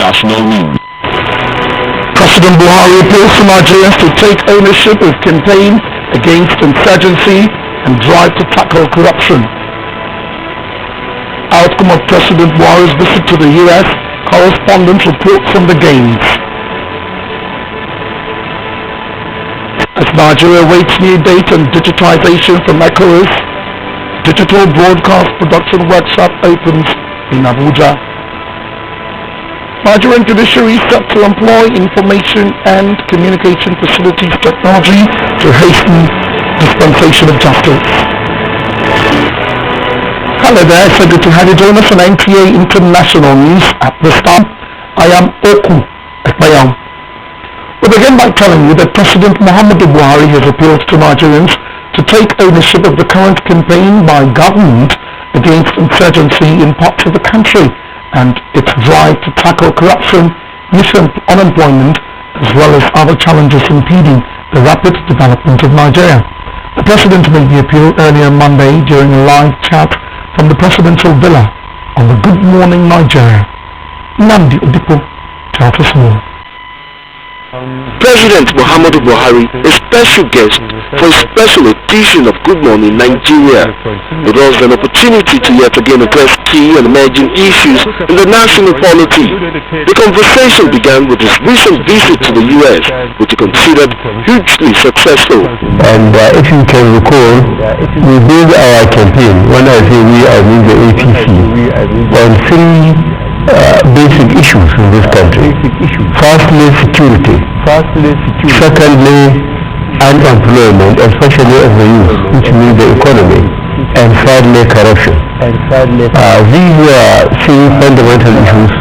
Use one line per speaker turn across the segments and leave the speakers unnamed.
International News.
President Buhari appeals to Nigerians to take ownership of campaign against insurgency and drive to tackle corruption. Outcome of President Buhari's visit to the U.S., correspondent reports from the Games. As Nigeria waits new date on digitization from ECOWAS, Digital Broadcast Production Workshop opens in Abuja. Nigerian judiciary set to employ information and communication facilities technology to hasten dispensation of justice. Hello there, so good to have you join us on NTA International News. At this time, I am Oku Ekmayam. We begin by telling you that President Muhammadu Buhari has appealed to Nigerians to take ownership of the current campaign by government against insurgency in parts of the country and its drive to tackle corruption, youth unemployment, as well as other challenges impeding the rapid development of Nigeria. The President made the appeal earlier Monday during a live chat from the presidential villa on the Good Morning Nigeria. Nandi Odipo tells us more.
President Muhammadu Buhari, a special guest for a special edition of Good Morning Nigeria. It was an opportunity to yet again address key and emerging issues in the national polity. The conversation began with his recent visit to the US, which he considered hugely successful.
And if you can recall, we did our campaign, when I say we, I mean the APC, on three basic issues in this country. Firstly, security. Secondly, unemployment, especially of the youth, which means the economy. And thirdly, corruption. These were three fundamental issues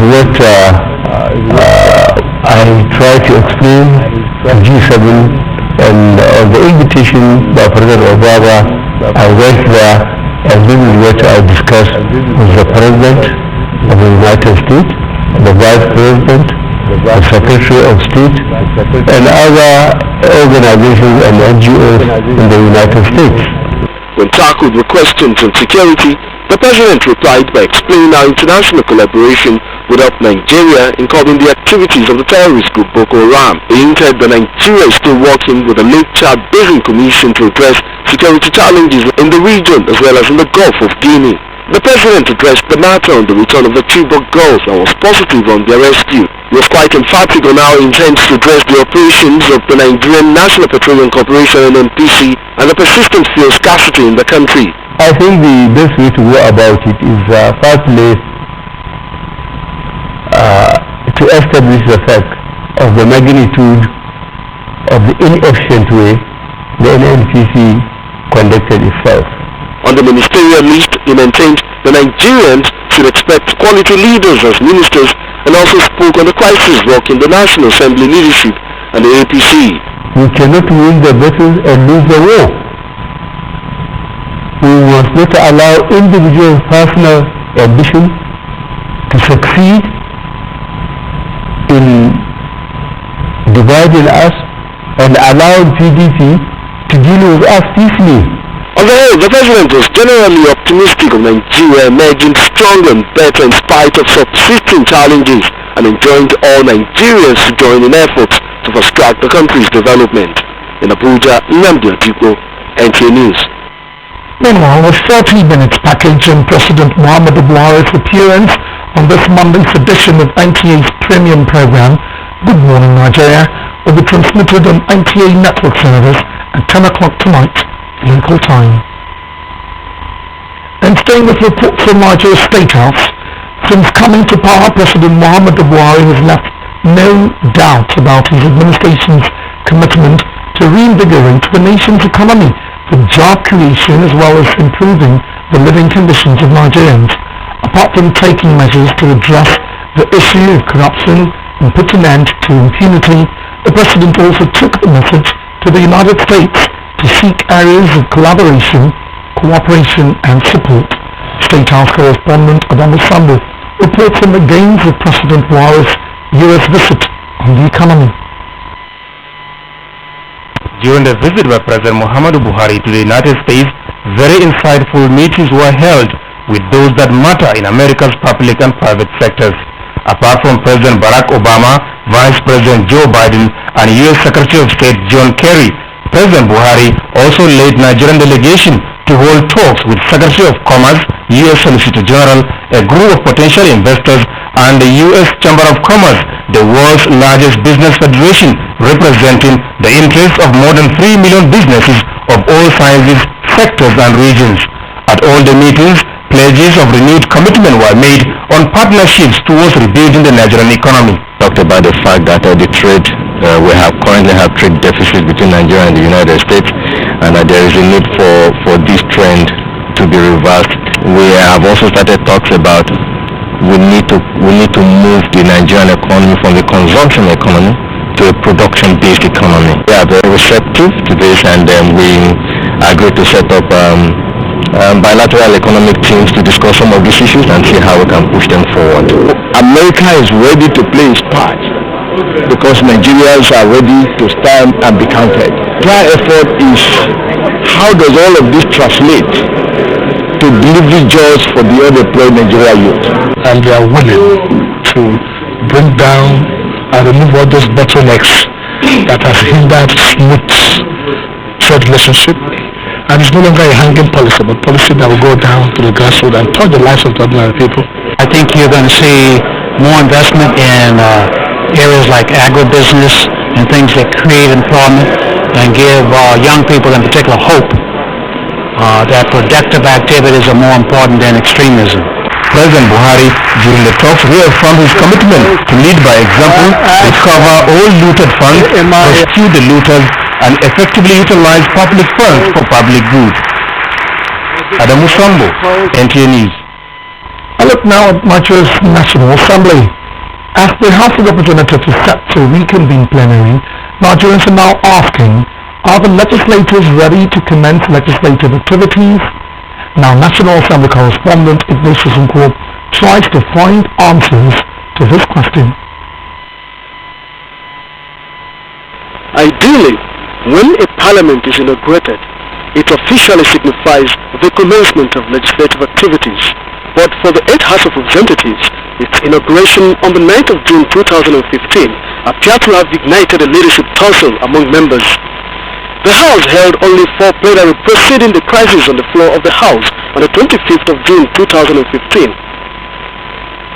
what I try to explain to G7, and on the invitation by President Obama, I went there, and this is what I discussed with the President of the United States, the Vice President, the Secretary of State, and other organizations and NGOs in the United States.
When tackled with questions on security, the President replied by explaining how international collaboration would help Nigeria in curbing the activities of the terrorist group Boko Haram. He hinted that Nigeria is still working with the Lake Chad Basin Commission to address security challenges in the region as well as in the Gulf of Guinea. The President addressed the matter on the return of the Chibok girls and was positive on their rescue. He was quite emphatic on how he intends to address the operations of the Nigerian National Petroleum Corporation (NPC) and the persistent fuel scarcity in the country.
I think the best way to go about it is firstly to establish the fact of the magnitude of the inefficient way the NNPC conducted itself.
On the ministerial list, he maintained the Nigerians should expect quality leaders as ministers, and also spoke on the crisis rocking the National Assembly leadership and the APC.
We cannot win the battle and lose the war. We must not allow individual personal ambition to succeed in dividing us and allow PDP to deal with us peacefully.
On the whole, the President was generally optimistic of Nigeria emerging stronger and better in spite of subsisting challenges, and enjoined all Nigerians to join in efforts to fast-track the country's development. In Abuja, Nandi Odipo, NTA News.
Meanwhile, a 30 minutes package on President Muhammadu Buhari's appearance on this Monday's edition of NTA's premium program, Good Morning Nigeria, will be transmitted on NTA network service at 10 o'clock tonight, local time. And staying with reports from Nigeria's State House, since coming to power, President Muhammadu Buhari has left no doubt about his administration's commitment to reinvigorate the nation's economy for job creation as well as improving the living conditions of Nigerians. Apart from taking measures to address the issue of corruption and put an end to impunity, the President also took the message to the United States to seek areas of collaboration, cooperation and support. State House correspondent Adamu Sambu reports on the gains of President Buhari's US visit on the economy.
During the visit by President Muhammadu Buhari to the United States, very insightful meetings were held with those that matter in America's public and private sectors. Apart from President Barack Obama, Vice President Joe Biden, and U.S. Secretary of State John Kerry, President Buhari also led Nigerian delegation to hold talks with Secretary of Commerce, U.S. Solicitor General, a group of potential investors, and the U.S. Chamber of Commerce, the world's largest business federation representing the interests of more than 3 million businesses of all sizes, sectors, and regions. At all the meetings, pledges of renewed commitment were made on partnerships towards rebuilding the Nigerian economy.
Talked about the fact that the trade, we currently have trade deficit between Nigeria and the United States, and that there is a need for this trend to be reversed. We have also started talks about we need to move the Nigerian economy from the consumption economy to a production-based economy. We are very receptive to this, and we agreed to set up bilateral economic teams to discuss some of these issues and see how we can push them forward.
America is ready to play its part because Nigerians are ready to stand and be counted. Their effort is how does all of this translate to delivery jobs for the unemployed Nigeria youth?
And they are willing to bring down and remove all those bottlenecks that has hindered smooth trade relationship. And it's no longer a hanging policy, but policy that will go down to the grassroots and touch the lives of the ordinary people.
I think you're going to see more investment in areas like agribusiness and things that create employment and give young people in particular hope that productive activities are more important than extremism.
President Buhari, during the talks, reaffirmed his commitment to lead by example, recover all looted funds, rescue the looters, and effectively utilize public funds for public good. Adamu Sambo, NTA News.
I look now at Nigeria's National Assembly. As the House of Representatives is set to reconvene plenary, Nigerians are now asking, are the legislators ready to commence legislative activities? Now, National Assembly correspondent Ignatius Nkwop tries to find answers to this question.
Ideally, when a parliament is inaugurated, it officially signifies the commencement of legislative activities. But for the 8th House of Representatives, its inauguration on the 9th of June 2015 appeared to have ignited a leadership tussle among members. The House held only 4 plenary preceding the crisis on the floor of the House on the 25th of June 2015.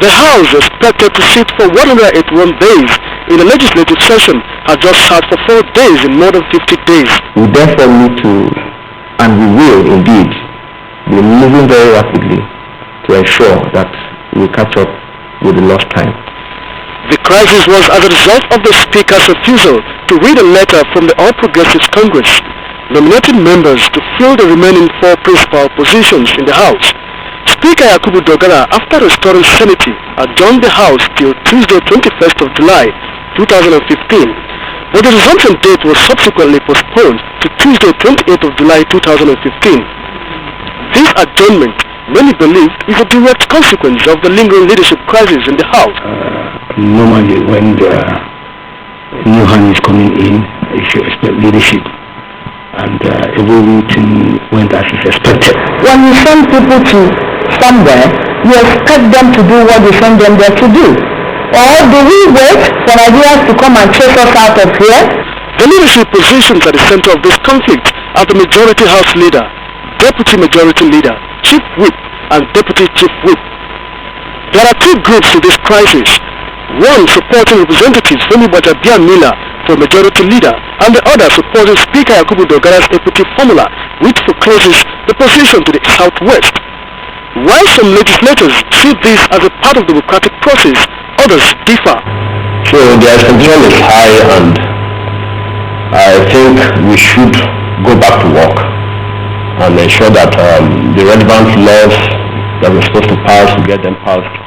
The House, expected to sit for 181 days in a legislative session, had just sat for 4 days in more than 50 days.
We therefore need to, and we will indeed, be moving very rapidly to ensure that we catch up with the lost time.
The crisis was as a result of the Speaker's refusal to read a letter from the All Progressives Congress, nominating members to fill the remaining 4 principal positions in the House. Speaker Yakubu Dogara, after restoring sanity, adjourned the House till Tuesday 21st of July 2015, but the resumption date was subsequently postponed to Tuesday 28th of July 2015. This adjournment, many believed, is a direct consequence of the lingering leadership crisis in the House.
Normally when the new hand is coming in, you should expect leadership, and everything went as is expected.
When you send people to somewhere, you expect them to do what you send them there to do. Or do we wait for Nigerians to come and chase us out of here?
The leadership positions at the center of this conflict are the Majority House Leader, Deputy Majority Leader, Chief Whip, and Deputy Chief Whip. There are 2 groups to this crisis. One supporting Representative Femi Bajabiamila for Majority Leader, and the other supporting Speaker Yakubu Dogara's equity formula, which forecloses the position to the southwest. While some legislators see this as a part of the democratic process, others differ.
So the expectation is high, and I think we should go back to work and ensure that the relevant laws that we're supposed to pass, we get them passed.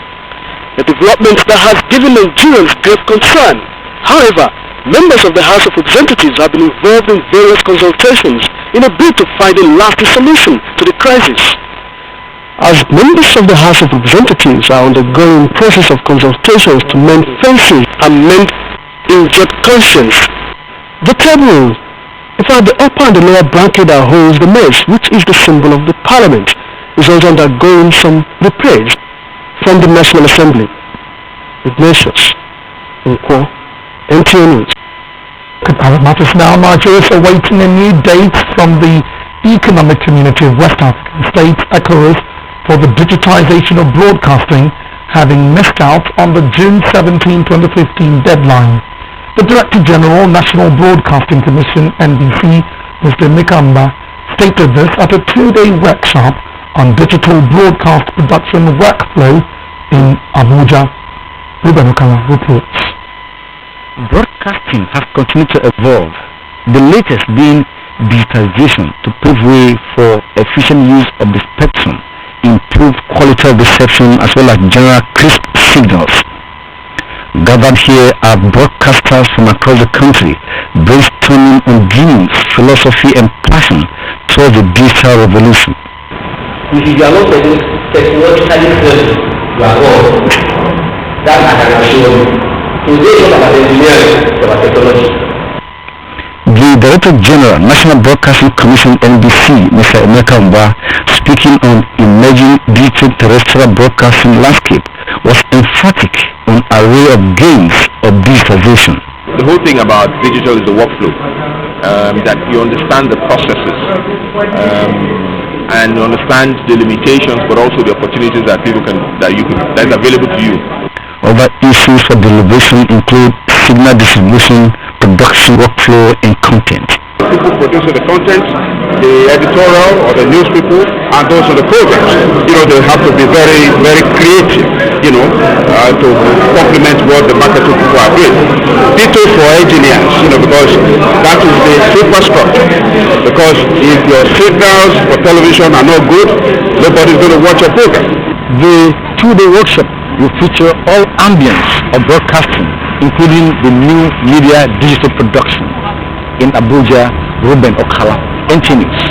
A development that has given Nigerians grave concern. However, members of the House of Representatives have been involved in various consultations in a bid to find a lasting solution to the crisis. As members of the House of Representatives are undergoing process of consultations to mend fences and mend injured conscience, the table, in fact the upper and the lower bracket that holds the maize, which is the symbol of the Parliament, is also undergoing some repairs from the National Assembly.
Ignatius Nkwo, NTA News.
Other matters now. Nigeria is awaiting a new date from the Economic Community of West African States, ECOWAS, for the digitization of broadcasting, having missed out on the June 17, 2015 deadline. The Director General, National Broadcasting Commission, NBC, Mr. Mikamba, stated this at a two-day workshop on digital broadcast production workflow in Abuja. Ruben Okala reports.
Broadcasting has continued to evolve, the latest being digitization to pave way for efficient use of the spectrum, improve quality of reception as well as general crisp signals. Gathered here are broadcasters from across the country, brainstorming on dreams, philosophy and passion towards the digital revolution.
If you are not technologically savvy, you are wrong. That I can assure you. Today is about engineering, it's about technology.
The Director General, National Broadcasting Commission (NBC), Mr. Mikamba, speaking on emerging digital terrestrial broadcasting landscape, was emphatic on an array of gains of digitization.
The whole thing about digital is the workflow, that you understand the processes and understand the limitations, but also the opportunities that that is available to you.
Other issues for deliberation include signal distribution, production workflow, and content.
People producing the content, the editorial or the news people, and those on the programs. They have to be very, very creative, to complement what the marketing people are doing. Ditto for engineers, because that is the superstructure. Because if your signals for television are not good, nobody's going to watch your program.
The two-day workshop will feature all ambience of broadcasting, including the new media digital production. In Abuja, Ruben Okala, NTA News.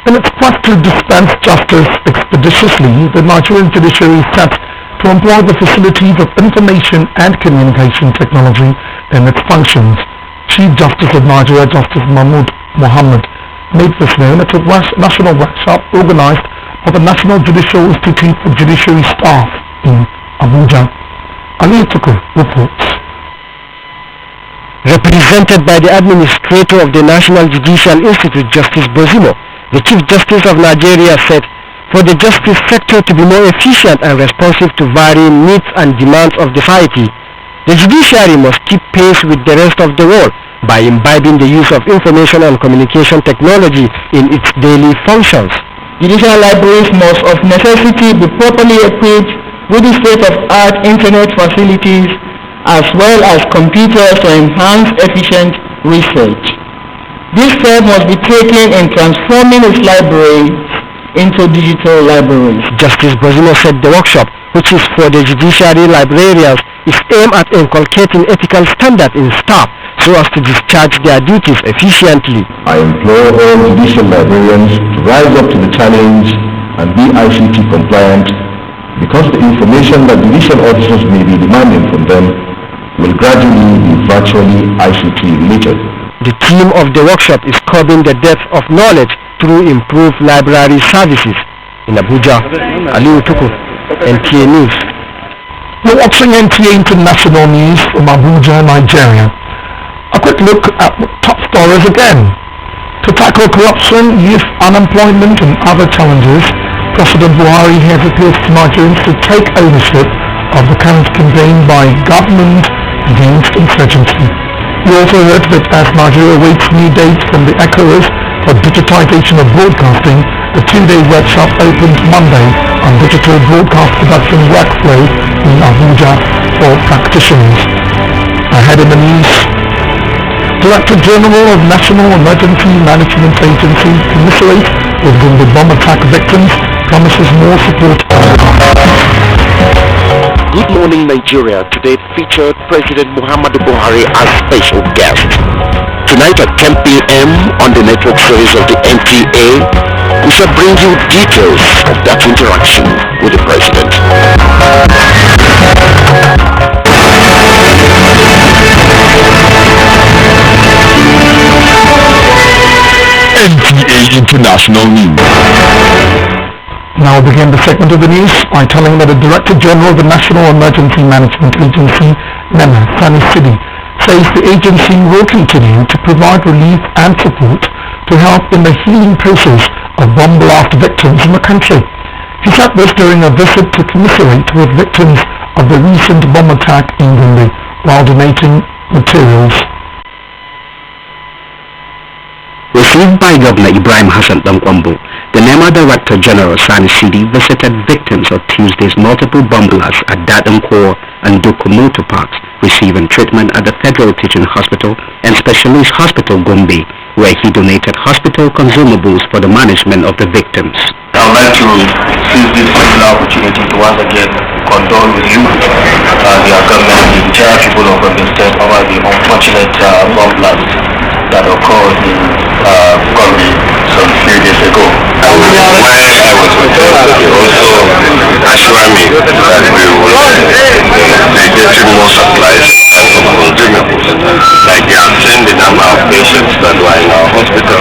In its quest to dispense justice expeditiously, the Nigerian judiciary is set to employ the facilities of information and communication technology in its functions. Chief Justice of Nigeria, Justice Mahmood Mohammed, made this known at a national workshop organized by the National Judicial Institute for Judiciary Staff in Abuja. Ali Tukur reports.
Represented by the Administrator of the National Judicial Institute, Justice Bozimo, the Chief Justice of Nigeria said, for the justice sector to be more efficient and responsive to varying needs and demands of the society, the judiciary must keep pace with the rest of the world by imbibing the use of information and communication technology in its daily functions.
Judicial libraries must of necessity be properly equipped with the state-of-art internet facilities as well as computers to enhance efficient research. This step must be taken in transforming its libraries into digital libraries.
Justice Bozimo said the workshop, which is for the judiciary librarians, is aimed at inculcating ethical standards in staff so as to discharge their duties efficiently.
I implore all judicial librarians to rise up to the challenge and be ICT compliant, because the information that judicial officers may be demanding from them will gradually be virtually ICT related.
The theme of the workshop is curbing the depth of knowledge through improved library services. In Abuja, Ali Utuku, NTA News.
You're watching NTA International News from Abuja, Nigeria. A quick look at the top stories again. To tackle corruption, youth unemployment and other challenges, President Buhari has appealed to Nigerians to take ownership of the current campaign by government against insurgency. We also heard that as Nigeria awaits new dates from the ECOWAS for digitization of broadcasting, the two-day workshop opened Monday on digital broadcast production workflow in Abuja for practitioners. Ahead in the news, Director General of National Emergency Management Agency commiserates with the bomb attack victims, promises more support.
Good Morning Nigeria today featured President Muhammadu Buhari as special guest. Tonight at 10 p.m. on the network series of the NTA, we shall bring you details of that interaction with the President. NTA International News.
Now begin the segment of the news by telling that the Director General of the National Emergency Management Agency, NEMA, Sani Sidi, says the agency will continue to provide relief and support to help in the healing process of bomb blast victims in the country. He said this during a visit to commiserate with victims of the recent bomb attack in Gombe while donating materials.
Received by Governor Ibrahim Hassan Dankwambo, the NEMA Director General Sani Sidi visited victims of Tuesday's multiple bomb blasts at Dadankour and Dokomoto parks, receiving treatment at the Federal Teaching Hospital and Specialist Hospital Gombe, where he donated hospital consumables for the management of the victims.
I would like to seize this particular opportunity to once again condole with you, the government, the entire people of Gombe State over the unfortunate bomb blast that occurred in Gombe some few days ago.
When I was with them, they also assured me that we will be getting more supplies and consumables. Like they have seen the number of patients that were in our hospital.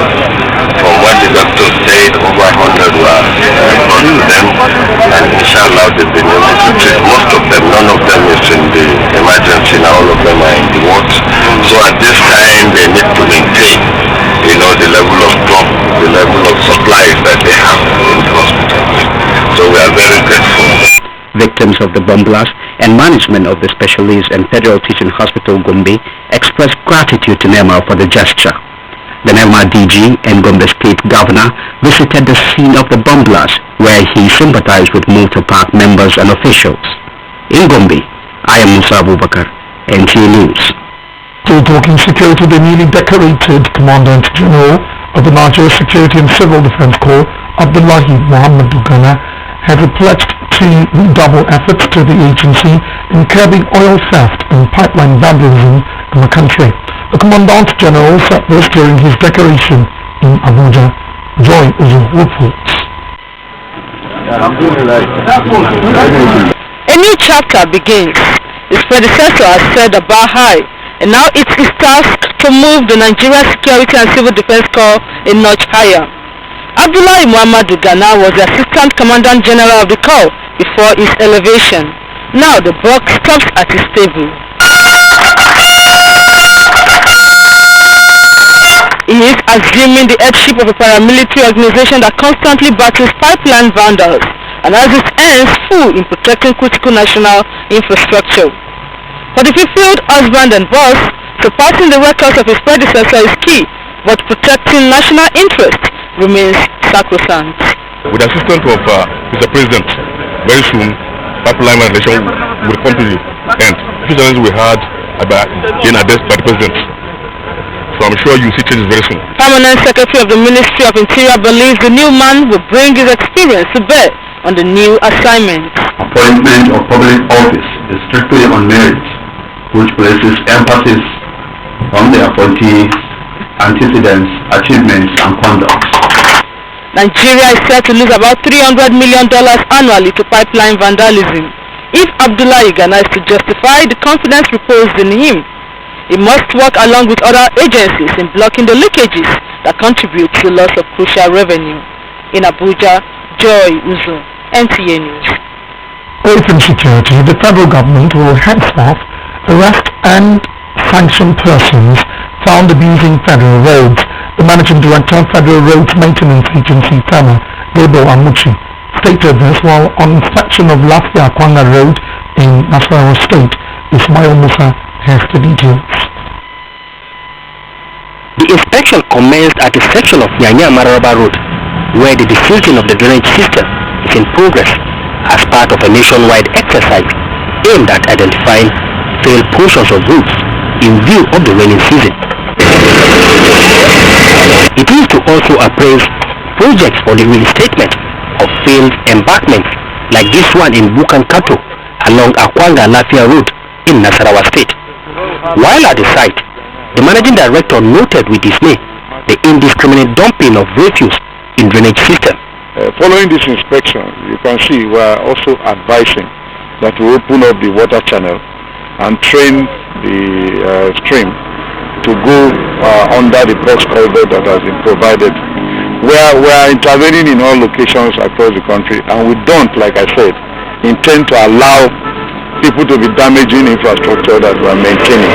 From what the doctor said, over 100 were brought to them, and inshallah they've been able to treat most of them. None of them is in the emergency now, all of them are in the wards. So at this time they need to maintain, the level of drop, the level of supplies that they have in the hospital. So we are very grateful.
Victims of the bomb blast and management of the Specialist and Federal Teaching Hospital Gombe expressed gratitude to NEMA for the gesture. The NEMA DG and Gombe State Governor visited the scene of the bomb blast, where he sympathized with motor park members and officials. In Gombe, I am Musa Abubakar, NTA News.
Still talking security, the newly decorated Commandant General of the Nigerian Security and Civil Defense Corps, Abdullahi Muhammad Dugana, has pledged to redouble efforts to the agency in curbing oil theft and pipeline vandalism in the country. The Commandant General said this during his decoration in Abuja. Joy Uzu reports.
A new chapter begins. His predecessor has said the bar high, and now it's his task to move the Nigerian Security and Civil Defense Corps a notch higher. Abdullahi Muhammad Dugana was the Assistant Commandant General of the Corps before his elevation. Now the buck stops at his table. He is assuming the headship of a paramilitary organization that constantly battles pipeline vandals and has its hands full in protecting critical national infrastructure. For the fulfilled husband and boss, surpassing the records of his predecessor is key, but protecting national interest remains sacrosanct.
With the assistance of Mr. President, very soon, pipeline regulation will come to the end. The challenges we had are being addressed by the President. So I'm sure you see changes very soon.
Permanent Secretary of the Ministry of Interior believes the new man will bring his experience to bear on the new assignment.
Appointment of public office is strictly on merit, which places emphasis on the appointee's antecedents, achievements, and conduct.
Nigeria is set to lose about $300 million annually to pipeline vandalism. If Abdullahi Ghana is to justify the confidence reposed in him, he must work along with other agencies in blocking the leakages that contribute to the loss of crucial revenue. In Abuja, Joy Uzo, NTA News.
Away from security, the federal government will henceforth arrest and sanction persons found abusing federal roads. The Managing Director of Federal Roads Maintenance Agency, FEMA, Gabriel Amuchi, stated this while on inspection of Lafia Kwanga Road in Nasarawa State. Ismail Musa has the details.
The inspection commenced at a section of Nyanya-Mararaba Road, where the desilting of the drainage system is in progress as part of a nationwide exercise aimed at identifying failed portions of roads in view of the rainy season. It is to also appraise projects for the reinstatement of failed embankments like this one in Bukankato along Akwanga Lafia Road in Nasarawa State. While at the site, the Managing Director noted with dismay the indiscriminate dumping of refuse in drainage system.
Following this inspection, you can see we are also advising that we open up the water channel and train the stream to go under the box corridor that has been provided. We are intervening in all locations across the country, and we don't, like I said, intend to allow people to be damaging infrastructure that we are maintaining.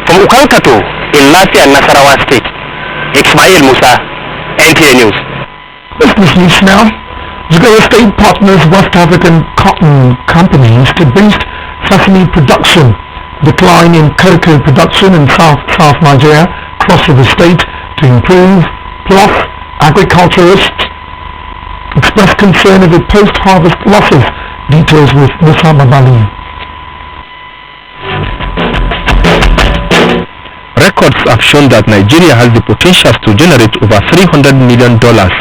From Ukankato in Lafiya Nasarawa State, Ismail Musa, NTA News.
Business news now. Jigawa State partners West African cotton companies to boost sesame production. Decline in cocoa production in South Nigeria, Cross River State to improve. Plus, agriculturists express concern over post-harvest losses. Details with Musa Mabali.
Records have shown that Nigeria has the potential to generate over $300 million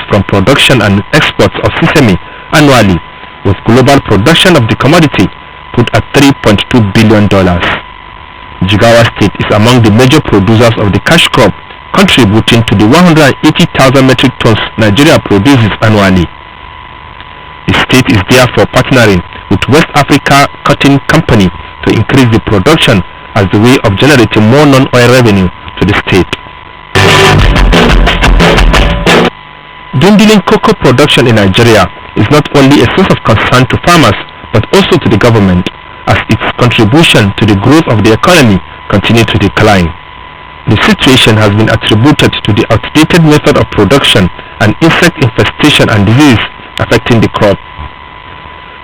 from production and exports of sesame annually, with global production of the commodity put at $3.2 billion. Jigawa State is among the major producers of the cash crop, contributing to the 180,000 metric tons Nigeria produces annually. The state is therefore partnering with West Africa Cotton Company to increase the production as the way of generating more non-oil revenue to the state. Dwindling cocoa production in Nigeria is not only a source of concern to farmers but also to the government, as its contribution to the growth of the economy continues to decline. The situation has been attributed to the outdated method of production and insect infestation and disease affecting the crop.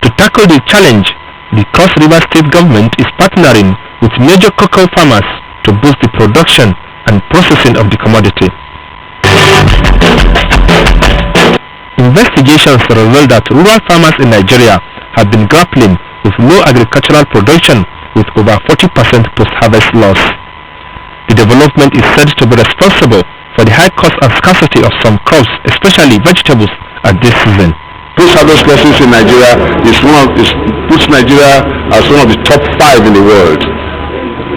To tackle the challenge, the Cross River State government is partnering with major cocoa farmers to boost the production and processing of the commodity. Investigations reveal that rural farmers in Nigeria have been grappling with low agricultural production with over 40% post-harvest loss. The development is said to be responsible for the high cost and scarcity of some crops, especially vegetables, at this season.
Post-harvest losses in Nigeria puts Nigeria as one of the top 5 in the world.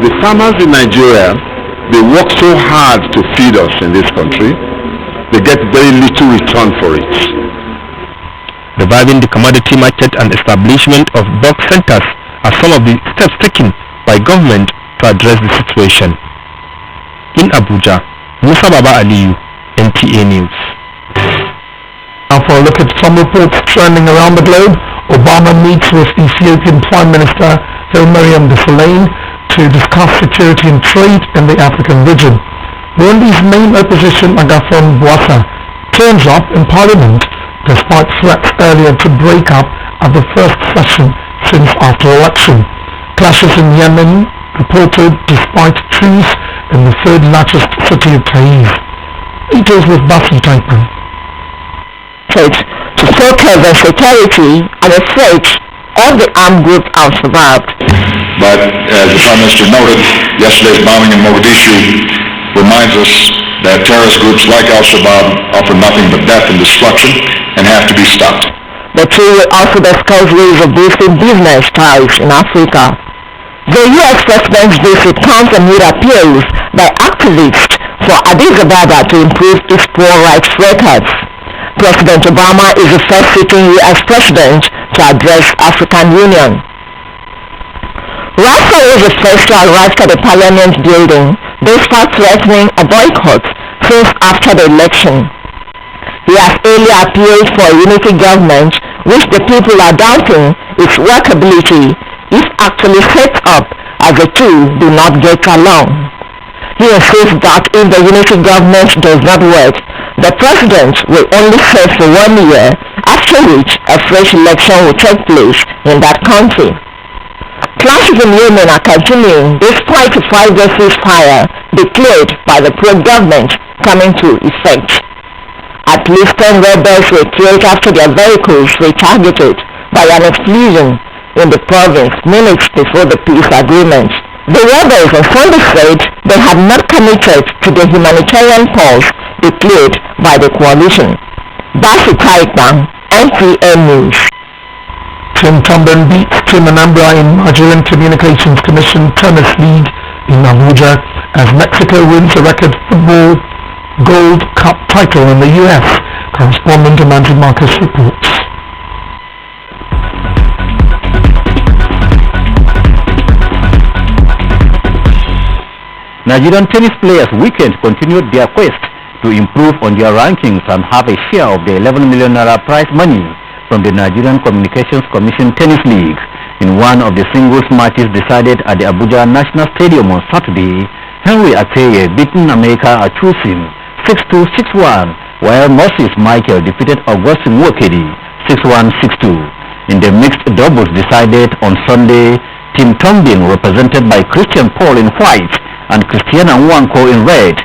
The farmers in Nigeria, they work so hard to feed us in this country, they get very little return for it.
Reviving the commodity market and establishment of bulk centers are some of the steps taken by government to address the situation. In Abuja, Musa Baba Aliyu, NTA News.
Now for a look at some reports trending around the globe. Obama meets with Ethiopian Prime Minister Hailemariam Desalegn to discuss security and trade in the African region. Burundi's main opposition, Agathon Rwasa, turns up in parliament despite threats earlier to break up at the first session since after election. Clashes in Yemen reported despite truce in the third largest city of Taiz. Details with Basi Taipan.
To focus on security and the threat all the armed groups have survived.
But as the Prime Minister noted, yesterday's bombing in Mogadishu reminds us that terrorist groups like Al-Shabaab offer nothing but death and destruction and have to be stopped.
The two will also discuss ways of boosting business ties in Africa. The U.S. President's visit comes amid appeals by activists for Addis Ababa to improve its poor rights records. President Obama is the first sitting U.S. president to address African Union. Rwasa was the first to arrive at the parliament building, despite threatening a boycott since after the election. He has earlier appealed for a unity government, which the people are doubting its workability if actually set up as the two do not get along. He insists that if the unity government does not work, the president will only serve for 1 year, after which a fresh election will take place in that country. Clashes in Yemen are continuing despite a 5-day ceasefire declared by the pro-government coming to effect. At least 10 rebels were killed after their vehicles were targeted by an explosion in the province minutes before the peace agreement. The rebels on Sunday said they had not committed to the humanitarian pause declared by the coalition. Basi Taipan, NTA News.
Tim Tomben beats Tim Anambra in Nigerian Communications Commission Tennis League in Abuja as Mexico wins a record football Gold Cup title in the US. Correspondent Amanda Marcus reports.
Nigerian tennis players weekend continued their quest to
to improve on their rankings and have a share of the 11 million naira prize money from the Nigerian Communications Commission Tennis League. In one of the singles matches decided at the Abuja National Stadium on Saturday, Henry Ateye beaten America Achusin 6-2, 6-1, while Moses Michael defeated Augustine Wokedi 6-1, 6-2. In the mixed doubles decided on Sunday, Team Tombin, represented by Christian Paul in white and Christiana Nwanko in red,